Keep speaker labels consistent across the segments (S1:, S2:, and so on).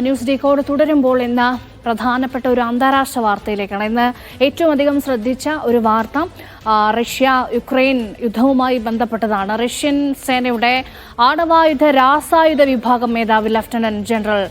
S1: News decode തുടരുമ്പോൾ ഇന്ന് പ്രധാനപ്പെട്ട ഒരു അന്താരാഷ്ട്ര വാർത്തയിലേക്കാണ്. ഇന്ന് ഏറ്റവും അധികം ശ്രദ്ധിച്ച ഒരു വാർത്ത റഷ്യ യുക്രൈൻ യുദ്ധവുമായി ബന്ധപ്പെട്ടതാണ്. റഷ്യൻ സേനയുടെ ആണവായുധ രാസായുധ വിഭാഗം മേധാവി lieutenant general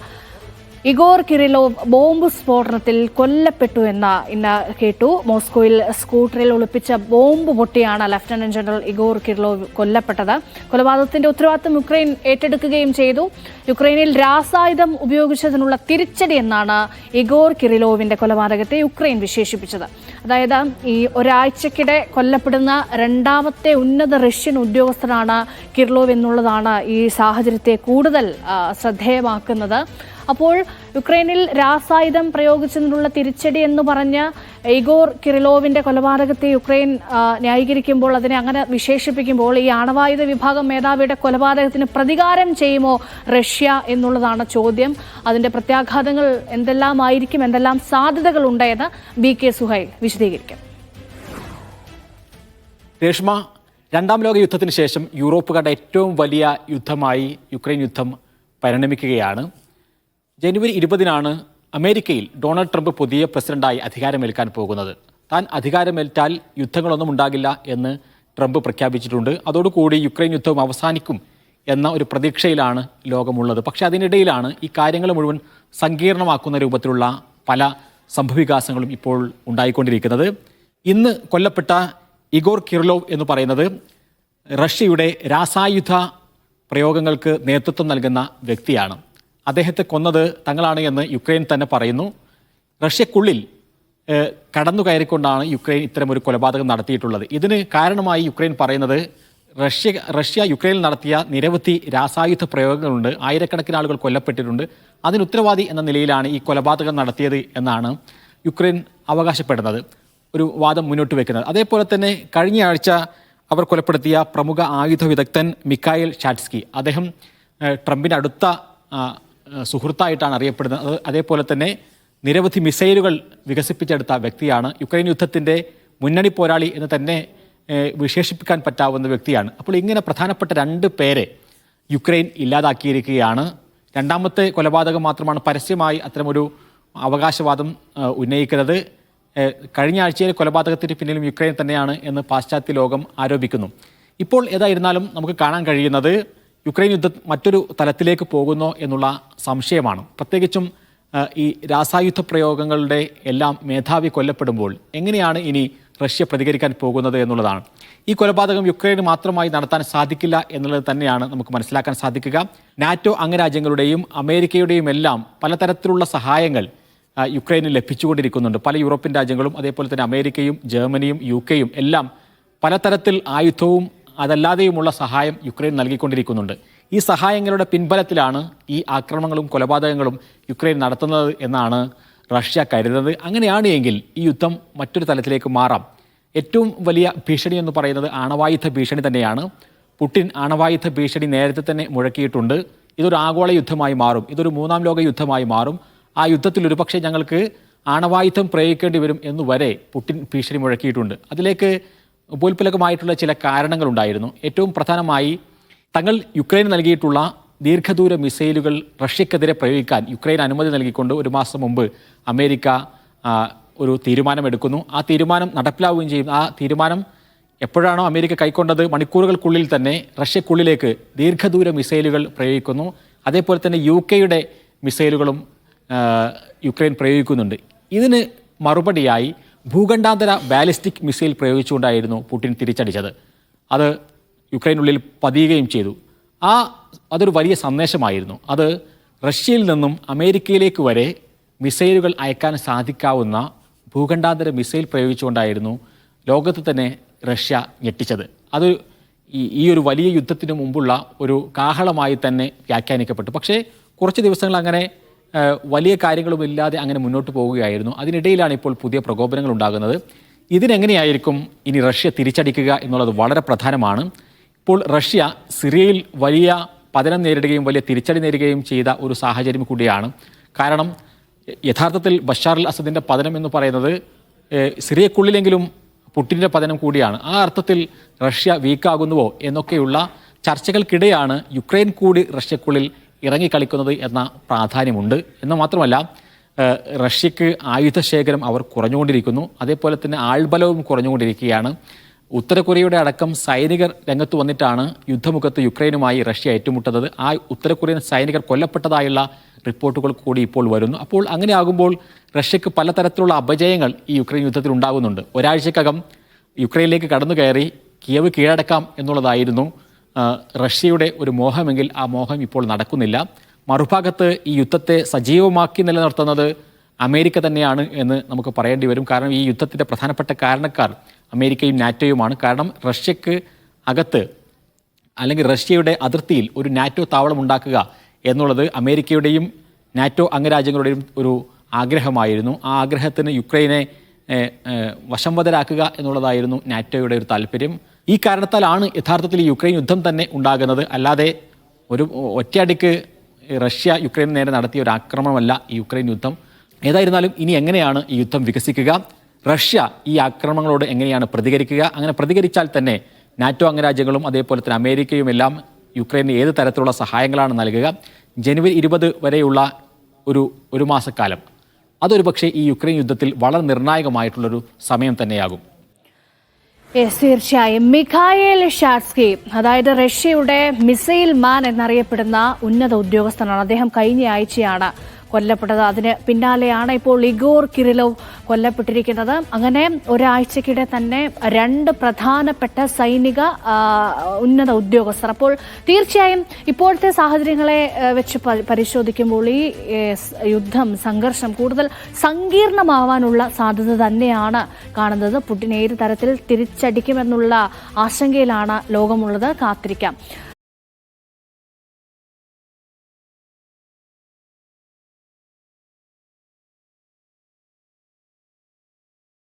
S1: Igor Kirillov bomb സ്ഫോടനത്തിൽ കൊല്ലപ്പെട്ടു എന്ന് ഇന്ന് കേട്ടു. മോസ്കോയിൽ സ്കൂട്ടറിൽ ഒളിപ്പിച്ച ബോംബ് പൊട്ടിയാണ് ലഫ്റ്റനന്റ് ജനറൽ ഇഗോർ കിറിലോവ് കൊല്ലപ്പെട്ടത്. കൊലപാതകത്തിന്റെ ഉത്തരവാദിത്തം യുക്രൈൻ ഏറ്റെടുക്കുകയും ചെയ്തു. യുക്രൈനിൽ രാസായുധം ഉപയോഗിച്ചതിനുള്ള തിരിച്ചടി എന്നാണ് ഇഗോർ കിറിലോവിന്റെ കൊലപാതകത്തെ യുക്രൈൻ വിശേഷിപ്പിച്ചത്. അതായത് ഈ ഒരാഴ്ചക്കിടെ കൊല്ലപ്പെടുന്ന രണ്ടാമത്തെ ഉന്നത റഷ്യൻ ഉദ്യോഗസ്ഥനാണ് കിറിലോവ് എന്നുള്ളതാണ് ഈ സാഹചര്യത്തെ കൂടുതൽ ശ്രദ്ധേയമാക്കുന്നത്. അപ്പോൾ യുക്രൈനിൽ രാസായുധം പ്രയോഗിച്ചതിനുള്ള തിരിച്ചടി എന്ന് പറഞ്ഞ് ഇഗോർ കിറിലോവിന്റെ കൊലപാതകത്തെ യുക്രൈൻ ന്യായീകരിക്കുമ്പോൾ, അതിനെ അങ്ങനെ വിശേഷിപ്പിക്കുമ്പോൾ, ഈ ആണവായുധ വിഭാഗം മേധാവിയുടെ കൊലപാതകത്തിന് പ്രതികാരം ചെയ്യുമോ റഷ്യ എന്നുള്ളതാണ് ചോദ്യം. അതിന്റെ പ്രത്യാഘാതങ്ങൾ എന്തെല്ലാമായിരിക്കും, എന്തെല്ലാം സാധ്യതകൾ ഉണ്ടെന്ന് BK സുഹൈൽ വിശദീകരിക്കും.
S2: രേഷ്മ, രണ്ടാം ലോക യുദ്ധത്തിന് ശേഷം യൂറോപ്പ് കണ്ട ഏറ്റവും വലിയ യുദ്ധമായി യുക്രൈൻ യുദ്ധം പരിണമിക്കുകയാണ്. ജനുവരി 20 അമേരിക്കയിൽ ഡൊണാൾഡ് ട്രംപ് പുതിയ പ്രസിഡന്റായി അധികാരമേൽക്കാൻ പോകുന്നത്. താൻ അധികാരമേൽറ്റാൽ യുദ്ധങ്ങളൊന്നും ഉണ്ടാകില്ല എന്ന് ട്രംപ് പ്രഖ്യാപിച്ചിട്ടുണ്ട്. അതോടുകൂടി യുക്രൈൻ യുദ്ധവും അവസാനിക്കും എന്ന ഒരു പ്രതീക്ഷയിലാണ് ലോകമുള്ളത്. പക്ഷേ അതിനിടയിലാണ് ഈ കാര്യങ്ങൾ മുഴുവൻ സങ്കീർണമാക്കുന്ന രൂപത്തിലുള്ള പല സംഭവവികാസങ്ങളും ഇപ്പോൾ ഉണ്ടായിക്കൊണ്ടിരിക്കുന്നത്. ഇന്ന് കൊല്ലപ്പെട്ട ഇഗോർ കിറിലോവ് എന്ന് പറയുന്നത് റഷ്യയുടെ രാസായുധ പ്രയോഗങ്ങൾക്ക് നേതൃത്വം നൽകുന്ന വ്യക്തിയാണ്. അദ്ദേഹത്തെ കൊന്നത് തങ്ങളാണ് എന്ന് യുക്രൈൻ തന്നെ പറയുന്നു. റഷ്യക്കുള്ളിൽ കടന്നു കയറിക്കൊണ്ടാണ് യുക്രൈൻ ഇത്തരമൊരു കൊലപാതകം നടത്തിയിട്ടുള്ളത്. ഇതിന് കാരണമായി യുക്രൈൻ പറയുന്നത് റഷ്യ യുക്രൈനിൽ നടത്തിയ നിരവധി രാസായുധ പ്രയോഗങ്ങളുണ്ട്, ആയിരക്കണക്കിന് ആളുകൾ കൊല്ലപ്പെട്ടിട്ടുണ്ട്, അതിന് ഉത്തരവാദി എന്ന നിലയിലാണ് ഈ കൊലപാതകം നടത്തിയത് എന്നാണ് യുക്രൈൻ അവകാശപ്പെടുന്നത്, ഒരു വാദം മുന്നോട്ട് വെക്കുന്നത്. അതേപോലെ തന്നെ കഴിഞ്ഞ ആഴ്ച അവർ കൊലപ്പെടുത്തിയ പ്രമുഖ ആയുധ വിദഗ്ധൻ മിഖായിൽ ഷാറ്റ്സ്കി, അദ്ദേഹം ട്രംപിൻ്റെ അടുത്ത സുഹൃത്തായിട്ടാണ് അറിയപ്പെടുന്നത്. അതേപോലെ തന്നെ നിരവധി മിസൈലുകൾ വികസിപ്പിച്ചെടുത്ത വ്യക്തിയാണ്. യുക്രൈൻ യുദ്ധത്തിൻ്റെ മുന്നണി പോരാളി എന്ന് തന്നെ വിശേഷിപ്പിക്കാൻ പറ്റാവുന്ന വ്യക്തിയാണ്. അപ്പോൾ ഇങ്ങനെ പ്രധാനപ്പെട്ട 2 പേരെ യുക്രൈൻ ഇല്ലാതാക്കിയിരിക്കുകയാണ്. രണ്ടാമത്തെ കൊലപാതകം മാത്രമാണ് പരസ്യമായി അത്തരമൊരു അവകാശവാദം ഉന്നയിക്കുന്നത്. കഴിഞ്ഞ ആഴ്ചയിലെ കൊലപാതകത്തിന് പിന്നിലും യുക്രൈൻ തന്നെയാണ് എന്ന് പാശ്ചാത്യ ലോകം ആരോപിക്കുന്നു. ഇപ്പോൾ ഏതായിരുന്നാലും നമുക്ക് കാണാൻ കഴിയുന്നത് യുക്രൈൻ യുദ്ധം മറ്റൊരു തലത്തിലേക്ക് പോകുന്നോ എന്നുള്ള സംശയമാണ്. പ്രത്യേകിച്ചും ഈ രാസായുധ പ്രയോഗങ്ങളുടെ എല്ലാം മേധാവി കൊല്ലപ്പെടുമ്പോൾ എങ്ങനെയാണ് ഇനി റഷ്യ പ്രതികരിക്കാൻ പോകുന്നത് എന്നുള്ളതാണ്. ഈ കൊലപാതകം യുക്രൈന് മാത്രമായി നടത്താൻ സാധിക്കില്ല എന്നുള്ളത് തന്നെയാണ് നമുക്ക് മനസ്സിലാക്കാൻ സാധിക്കുക. നാറ്റോ അംഗരാജ്യങ്ങളുടെയും അമേരിക്കയുടെയും എല്ലാം പലതരത്തിലുള്ള സഹായങ്ങൾ യുക്രൈന് ലഭിച്ചുകൊണ്ടിരിക്കുന്നുണ്ട്. പല യൂറോപ്യൻ രാജ്യങ്ങളും അതേപോലെ തന്നെ അമേരിക്കയും ജർമ്മനിയും UK എല്ലാം പലതരത്തിൽ ആയുധവും അതല്ലാതെയുമുള്ള സഹായം യുക്രൈൻ നൽകിക്കൊണ്ടിരിക്കുന്നുണ്ട്. ഈ സഹായങ്ങളുടെ പിൻബലത്തിലാണ് ഈ ആക്രമണങ്ങളും കൊലപാതകങ്ങളും യുക്രൈൻ നടത്തുന്നത് എന്നാണ് റഷ്യ കരുതുന്നത്. അങ്ങനെയാണ് എങ്കിൽ ഈ യുദ്ധം മറ്റൊരു തലത്തിലേക്ക് മാറാം. ഏറ്റവും വലിയ ഭീഷണി എന്ന് പറയുന്നത് ആണവായുധ ഭീഷണി തന്നെയാണ്. പുടിൻ ആണവായുധ ഭീഷണി നേരത്തെ തന്നെ മുഴക്കിയിട്ടുണ്ട്. ഇതൊരു ആഗോള യുദ്ധമായി മാറും, ഇതൊരു 3ാം ലോക യുദ്ധമായി മാറും. ആ യുദ്ധത്തിൽ ഒരുപക്ഷെ ഞങ്ങൾക്ക് ആണവായുധം പ്രയോഗിക്കേണ്ടി വരും എന്നുവരെ പുടിൻ ഭീഷണി മുഴക്കിയിട്ടുണ്ട്. അതിലേക്ക് ഉപോത്പലകമായിട്ടുള്ള ചില കാരണങ്ങളുണ്ടായിരുന്നു. ഏറ്റവും പ്രധാനമായി തങ്ങൾ യുക്രൈന് നൽകിയിട്ടുള്ള ദീർഘദൂര മിസൈലുകൾ റഷ്യക്കെതിരെ പ്രയോഗിക്കാൻ യുക്രൈൻ അനുമതി നൽകിക്കൊണ്ട് 1 മാസം മുമ്പ് അമേരിക്ക ഒരു തീരുമാനമെടുക്കുന്നു. ആ തീരുമാനം നടപ്പിലാവുകയും ചെയ്യും. ആ തീരുമാനം എപ്പോഴാണോ അമേരിക്ക കൈക്കൊണ്ടത്, മണിക്കൂറുകൾക്കുള്ളിൽ തന്നെ റഷ്യക്കുള്ളിലേക്ക് ദീർഘദൂര മിസൈലുകൾ പ്രയോഗിക്കുന്നു. അതേപോലെ തന്നെ UK മിസൈലുകളും യുക്രൈൻ പ്രയോഗിക്കുന്നുണ്ട്. ഇതിന് മറുപടിയായി ഭൂഖണ്ഡാന്തര ബാലിസ്റ്റിക് മിസൈൽ പ്രയോഗിച്ചുകൊണ്ടായിരുന്നു പുടിൻ തിരിച്ചടിച്ചത്. അത് യുക്രൈനുള്ളിൽ പതിയുകയും ചെയ്തു. അതൊരു വലിയ സന്ദേശമായിരുന്നു. അത് റഷ്യയിൽ നിന്നും അമേരിക്കയിലേക്ക് വരെ മിസൈലുകൾ അയക്കാൻ സാധിക്കാവുന്ന ഭൂഖണ്ഡാന്തര മിസൈൽ പ്രയോഗിച്ചുകൊണ്ടായിരുന്നു ലോകത്ത് തന്നെ റഷ്യ ഞെട്ടിച്ചത്. അത് ഈ ഒരു വലിയ യുദ്ധത്തിന് മുമ്പുള്ള ഒരു കാഹളമായി തന്നെ വ്യാഖ്യാനിക്കപ്പെട്ടു. പക്ഷേ കുറച്ച് ദിവസങ്ങൾ അങ്ങനെ വലിയ കാര്യങ്ങളുമില്ലാതെ അങ്ങനെ മുന്നോട്ട് പോവുകയായിരുന്നു. അതിനിടയിലാണ് ഇപ്പോൾ പുതിയ പ്രകോപനങ്ങൾ ഉണ്ടാകുന്നത്. ഇതിനെങ്ങനെയായിരിക്കും ഇനി റഷ്യ തിരിച്ചടിക്കുക എന്നുള്ളത് വളരെ പ്രധാനമാണ്. ഇപ്പോൾ റഷ്യ സിറിയയിൽ വലിയ പതനം നേരിടുകയും വലിയ തിരിച്ചടി നേരിടുകയും ചെയ്ത ഒരു സാഹചര്യം കൂടിയാണ്. കാരണം യഥാർത്ഥത്തിൽ ബഷാർ അൽ അസദിൻ്റെ പതനം എന്ന് പറയുന്നത് സിറിയക്കുള്ളിലെങ്കിലും പുടിൻ്റെ പതനം കൂടിയാണ്. ആ അർത്ഥത്തിൽ റഷ്യ വീക്കാകുന്നുവോ എന്നൊക്കെയുള്ള ചർച്ചകൾക്കിടെയാണ് യുക്രൈൻ കൂടി റഷ്യക്കുള്ളിൽ ഇറങ്ങിക്കളിക്കുന്നത് എന്ന പ്രാധാന്യമുണ്ട്. എന്ന് മാത്രമല്ല റഷ്യക്ക് ആയുധശേഖരം അവർ കുറഞ്ഞുകൊണ്ടിരിക്കുന്നു, അതേപോലെ തന്നെ ആൾബലവും കുറഞ്ഞുകൊണ്ടിരിക്കുകയാണ്. ഉത്തര കൊറിയയുടെ അടക്കം സൈനികർ രംഗത്ത് വന്നിട്ടാണ് യുദ്ധമുഖത്ത് യുക്രൈനുമായി റഷ്യ ഏറ്റുമുട്ടുന്നത്. ആ ഉത്തര കൊറിയൻ സൈനികർ കൊല്ലപ്പെട്ടതായുള്ള റിപ്പോർട്ടുകൾ കൂടി ഇപ്പോൾ വരുന്നു. അപ്പോൾ അങ്ങനെ ആകുമ്പോൾ റഷ്യക്ക് പലതരത്തിലുള്ള അപജയങ്ങൾ ഈ യുക്രൈൻ യുദ്ധത്തിൽ ഉണ്ടാകുന്നുണ്ട്. ഒരാഴ്ചക്കകം യുക്രൈനിലേക്ക് കടന്നു കയറി കിയവ് കീഴടക്കാം എന്നുള്ളതായിരുന്നു റഷ്യയുടെ ഒരു മോഹമെങ്കിൽ ആ മോഹം ഇപ്പോൾ നടക്കുന്നില്ല. മറുഭാഗത്ത് ഈ യുദ്ധത്തെ സജീവമാക്കി നിലനിർത്തുന്നത് അമേരിക്ക തന്നെയാണ് എന്ന് നമുക്ക് പറയേണ്ടി വരും. കാരണം ഈ യുദ്ധത്തിൻ്റെ പ്രധാനപ്പെട്ട കാരണക്കാർ അമേരിക്കയും നാറ്റോയുമാണ്. കാരണം റഷ്യക്ക് അകത്ത് അല്ലെങ്കിൽ റഷ്യയുടെ അതിർത്തിയിൽ ഒരു നാറ്റോ താവളം ഉണ്ടാക്കുക എന്നുള്ളത് അമേരിക്കയുടെയും നാറ്റോ അംഗരാജ്യങ്ങളുടെയും ഒരു ആഗ്രഹമായിരുന്നു. ആ ആഗ്രഹത്തിന് യുക്രൈനെ വശംവദരാക്കുക എന്നുള്ളതായിരുന്നു നാറ്റോയുടെ ഒരു താല്പര്യം. ഈ കാരണത്താലാണ് യഥാർത്ഥത്തിൽ ഈ യുക്രൈൻ യുദ്ധം തന്നെ ഉണ്ടാകുന്നത്. അല്ലാതെ ഒരു ഒറ്റയടിക്ക് റഷ്യ യുക്രൈന് നേരെ നടത്തിയ ഒരു ആക്രമണമല്ല ഈ യുക്രൈൻ യുദ്ധം. ഏതായിരുന്നാലും ഇനി എങ്ങനെയാണ് ഈ യുദ്ധം വികസിക്കുക, റഷ്യ ഈ ആക്രമണങ്ങളോട് എങ്ങനെയാണ് പ്രതികരിക്കുക, അങ്ങനെ പ്രതികരിച്ചാൽ തന്നെ നാറ്റോ അംഗരാജ്യങ്ങളും അതേപോലെ തന്നെ അമേരിക്കയും എല്ലാം യുക്രൈന് ഏത് തരത്തിലുള്ള സഹായങ്ങളാണ് നൽകുക, ജനുവരി 20 വരെയുള്ള ഒരു മാസക്കാലം അതൊരു പക്ഷേ ഈ യുക്രൈൻ യുദ്ധത്തിൽ വളരെ നിർണായകമായിട്ടുള്ളൊരു സമയം തന്നെയാകും.
S1: തീർച്ചയായും. മിഖായേൽ ഷാറ്റ്സ്കി, അതായത് റഷ്യയുടെ മിസൈൽ മാൻ എന്നറിയപ്പെടുന്ന ഉന്നത ഉദ്യോഗസ്ഥനാണ്. അദ്ദേഹം കഴിഞ്ഞ ആഴ്ചയാണ് കൊല്ലപ്പെട്ടത്. അതിന് പിന്നാലെയാണ് ഇപ്പോൾ ഇഗോർ കിരിലോവ് കൊല്ലപ്പെട്ടിരിക്കുന്നത്. അങ്ങനെ ഒരാഴ്ചക്കിടെ തന്നെ 2 പ്രധാനപ്പെട്ട സൈനിക ഉന്നത ഉദ്യോഗസ്ഥർ. അപ്പോൾ തീർച്ചയായും ഇപ്പോഴത്തെ സാഹചര്യങ്ങളെ വെച്ച് പരിശോധിക്കുമ്പോൾ ഈ യുദ്ധം, സംഘർഷം കൂടുതൽ സങ്കീർണമാവാനുള്ള സാധ്യത തന്നെയാണ് കാണുന്നത്. പുടിൻ ഏത് തരത്തിൽ തിരിച്ചടിക്കുമെന്നുള്ള ആശങ്കയിലാണ് ലോകമുള്ളത്. കാത്തിരിക്കാം.